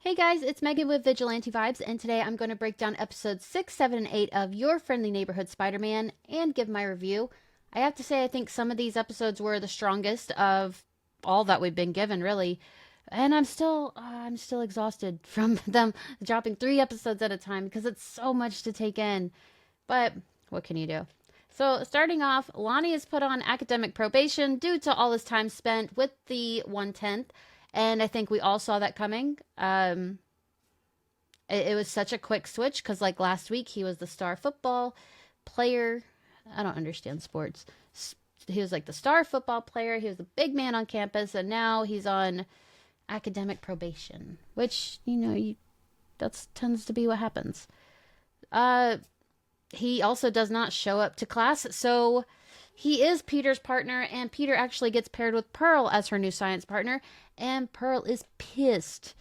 Hey guys, it's Megan with Vigilante Vibes, and today I'm going to break down episodes 6, 7, and 8 of Your Friendly Neighborhood Spider-Man and give my review. I have to say, I think some of these episodes were the strongest of all that we've been given, really. And I'm still exhausted from them dropping 3 episodes at a time because it's so much to take in. But what can you do? So, starting off, Lonnie is put on academic probation due to all his time spent with the 110th, and I think we all saw that coming. It was such a quick switch because, like last week, he was the star football player. I don't understand sports. He was like the star football player. He was the big man on campus, and now he's on academic probation, which that tends to be what happens. Uh, he also does not show up to class, so he is Peter's partner, and Peter actually gets paired with Pearl as her new science partner, and Pearl is pissed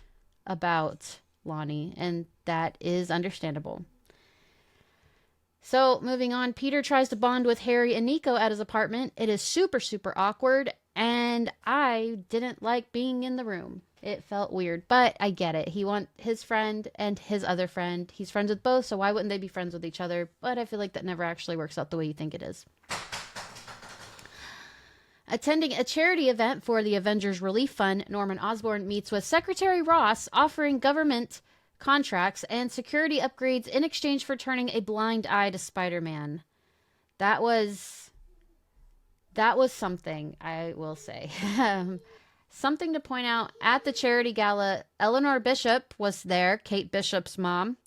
about Lonnie, and that is understandable. So, moving on, Peter tries to bond with Harry and Nico at his apartment. It is super, super awkward, and I didn't like being in the room. It felt weird, but I get it. He wants his friend and his other friend. He's friends with both, so why wouldn't they be friends with each other? But I feel like that never actually works out the way you think it is. Attending a charity event for the Avengers Relief Fund, Norman Osborn meets with Secretary Ross, offering government contracts and security upgrades in exchange for turning a blind eye to Spider-Man. That was something, I will say. Something to point out, at the charity gala, Eleanor Bishop was there, Kate Bishop's mom.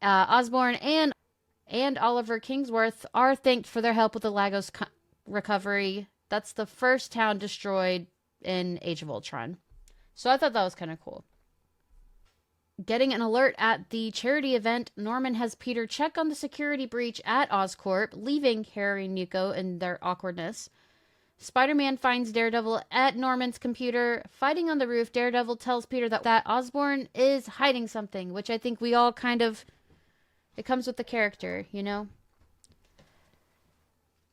Osborn and Oliver Kingsworth are thanked for their help with the Lagos recovery. That's the first town destroyed in Age of Ultron. So I thought that was kind of cool. Getting an alert at the charity event, Norman has Peter check on the security breach at Oscorp, leaving Harry and Nico in their awkwardness. Spider-Man finds Daredevil at Norman's computer. Fighting on the roof, Daredevil tells Peter that Osborn is hiding something, which I think we all it comes with the character, you know?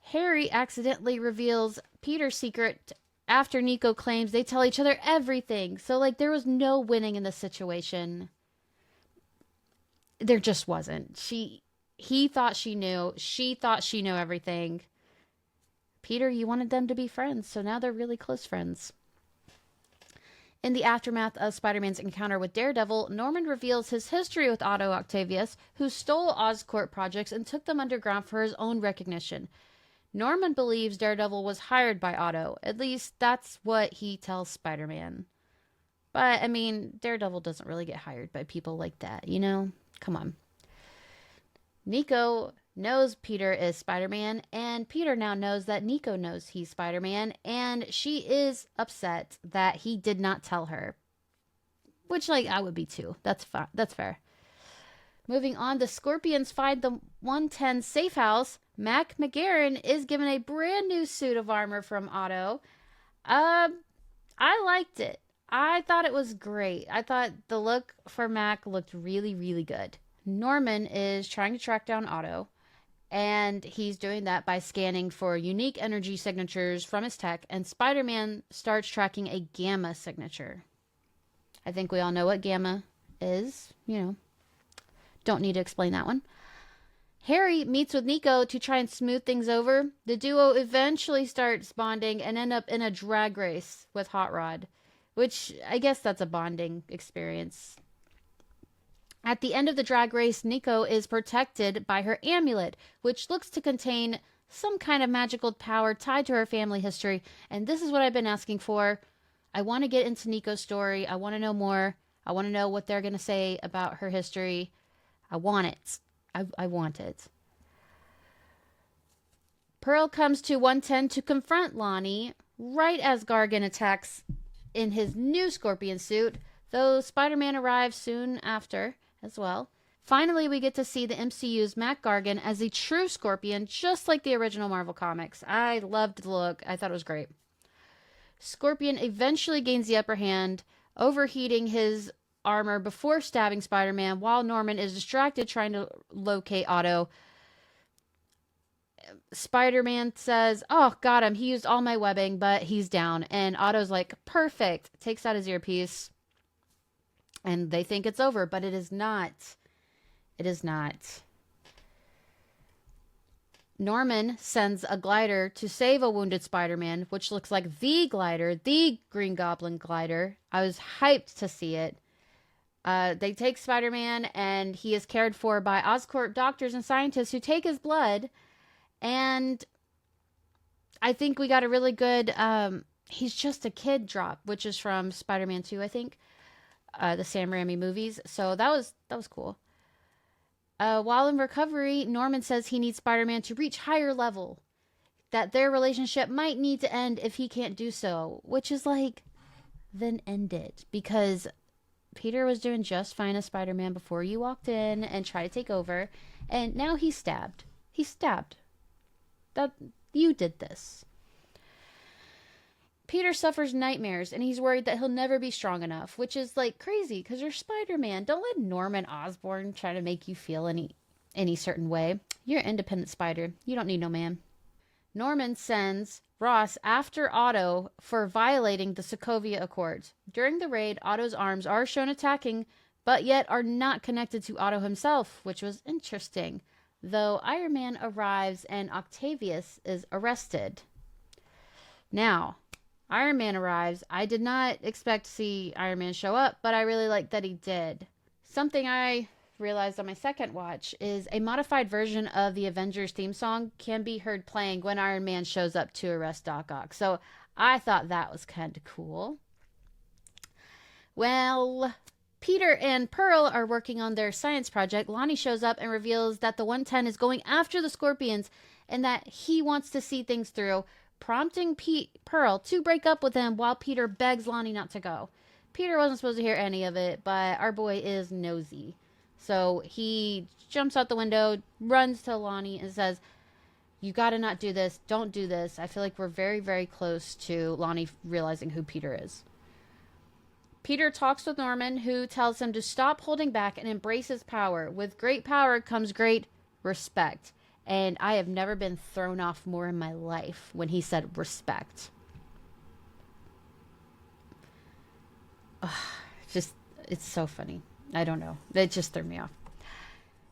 Harry accidentally reveals Peter's secret after Nico claims they tell each other everything. So, there was no winning in this situation. There just wasn't. He thought she knew. She thought she knew everything. Peter, you wanted them to be friends, so now they're really close friends. In the aftermath of Spider-Man's encounter with Daredevil, Norman reveals his history with Otto Octavius, who stole Oscorp projects and took them underground for his own recognition. Norman believes Daredevil was hired by Otto. At least that's what he tells Spider-Man. But, Daredevil doesn't really get hired by people like that, you know? Come on. Nico knows Peter is Spider-Man, and Peter now knows that Nico knows he's Spider-Man, and she is upset that he did not tell her. Which, I would be too. That's fair. Moving on, the Scorpions find the 110 safe house. Mac McGarren is given a brand new suit of armor from Otto. I liked it. I thought it was great. I thought the look for Mac looked really, really good. Norman is trying to track down Otto, and he's doing that by scanning for unique energy signatures from his tech, and Spider-Man starts tracking a gamma signature. I think we all know what gamma is, Don't need to explain that one. Harry meets with Nico to try and smooth things over. The duo eventually starts bonding and end up in a drag race with Hot Rod, which I guess that's a bonding experience. At the end of the drag race, Nico is protected by her amulet, which looks to contain some kind of magical power tied to her family history. And this is what I've been asking for. I want to get into Nico's story. I want to know more. I want to know what they're going to say about her history. I want it. I want it. Pearl comes to 110 to confront Lonnie right as Gargan attacks in his new Scorpion suit, though Spider-Man arrives soon after as well. Finally, we get to see the MCU's Mac Gargan as a true Scorpion, just like the original Marvel Comics. I loved the look. I thought it was great. Scorpion eventually gains the upper hand, overheating his armor before stabbing Spider-Man while Norman is distracted trying to locate Otto. Spider-Man says, "Oh, got him. He used all my webbing, but he's down." And Otto's like, "Perfect." Takes out his earpiece. And they think it's over, but it is not. It is not. Norman sends a glider to save a wounded Spider-Man, which looks like the glider, the Green Goblin glider. I was hyped to see it. They take Spider-Man, and he is cared for by Oscorp doctors and scientists who take his blood. And I think we got a really good He's Just a Kid drop, which is from Spider-Man 2, I think. The Sam Raimi movies. So that was cool. While in recovery, Norman says he needs Spider-Man to reach higher level. That their relationship might need to end if he can't do so. Which is like, then end it. Because Peter was doing just fine as Spider-Man before you walked in and tried to take over. And now he's stabbed. He's stabbed. That you did this. Peter suffers nightmares, and he's worried that he'll never be strong enough, which is like crazy because you're Spider-Man. Don't let Norman Osborn try to make you feel any certain way. You're an independent spider. You don't need no man. Norman sends Ross after Otto for violating the Sokovia Accords. During the raid, Otto's arms are shown attacking, but yet are not connected to Otto himself, which was interesting. Though Iron Man arrives and Octavius is arrested. Now, Iron Man arrives. I did not expect to see Iron Man show up, but I really like that he did. Something I realized on my second watch is a modified version of the Avengers theme song can be heard playing when Iron Man shows up to arrest Doc Ock. So I thought that was kind of cool. Well, Peter and Pearl are working on their science project. Lonnie shows up and reveals that the 110 is going after the Scorpions and that he wants to see things through, prompting Pearl to break up with him while Peter begs Lonnie not to go. Peter wasn't supposed to hear any of it, but our boy is nosy. So he jumps out the window, runs to Lonnie, and says, "You gotta not do this. Don't do this." I feel like we're very, very close to Lonnie realizing who Peter is. Peter talks with Norman, who tells him to stop holding back and embrace his power. With great power comes great respect. And I have never been thrown off more in my life when he said respect. It's so funny. I don't know. It just threw me off.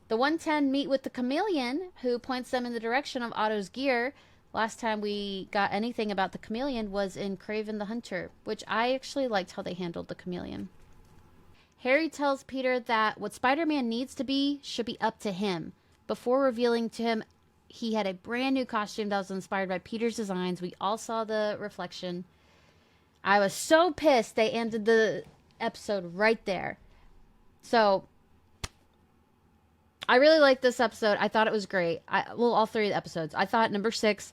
The 110 meet with the Chameleon, who points them in the direction of Otto's gear. Last time we got anything about the Chameleon was in Kraven the Hunter, which I actually liked how they handled the Chameleon. Harry tells Peter that what Spider-Man needs to be should be up to him. Before revealing to him he had a brand new costume that was inspired by Peter's designs. We all saw the reflection. I was so pissed they ended the episode right there. So, I really liked this episode. I thought it was great. All three of the episodes. I thought number 6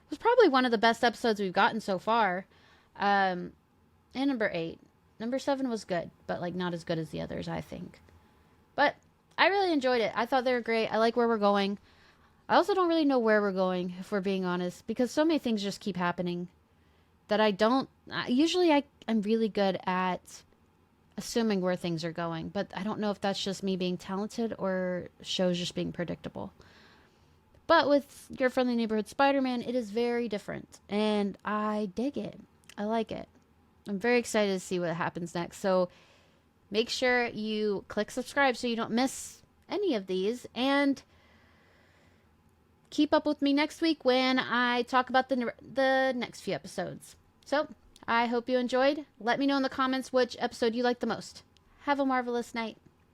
was probably one of the best episodes we've gotten so far. And number 8. Number 7 was good, but like not as good as the others, I think. But I really enjoyed it. I thought they were great. I like where we're going. I also don't really know where we're going, if we're being honest, because so many things just keep happening that I don't... Usually I'm really good at assuming where things are going, but I don't know if that's just me being talented or shows just being predictable. But with Your Friendly Neighborhood Spider-Man, it is very different, and I dig it. I like it. I'm very excited to see what happens next, so make sure you click subscribe so you don't miss any of these. And keep up with me next week when I talk about the next few episodes. So, I hope you enjoyed. Let me know in the comments which episode you liked the most. Have a marvelous night.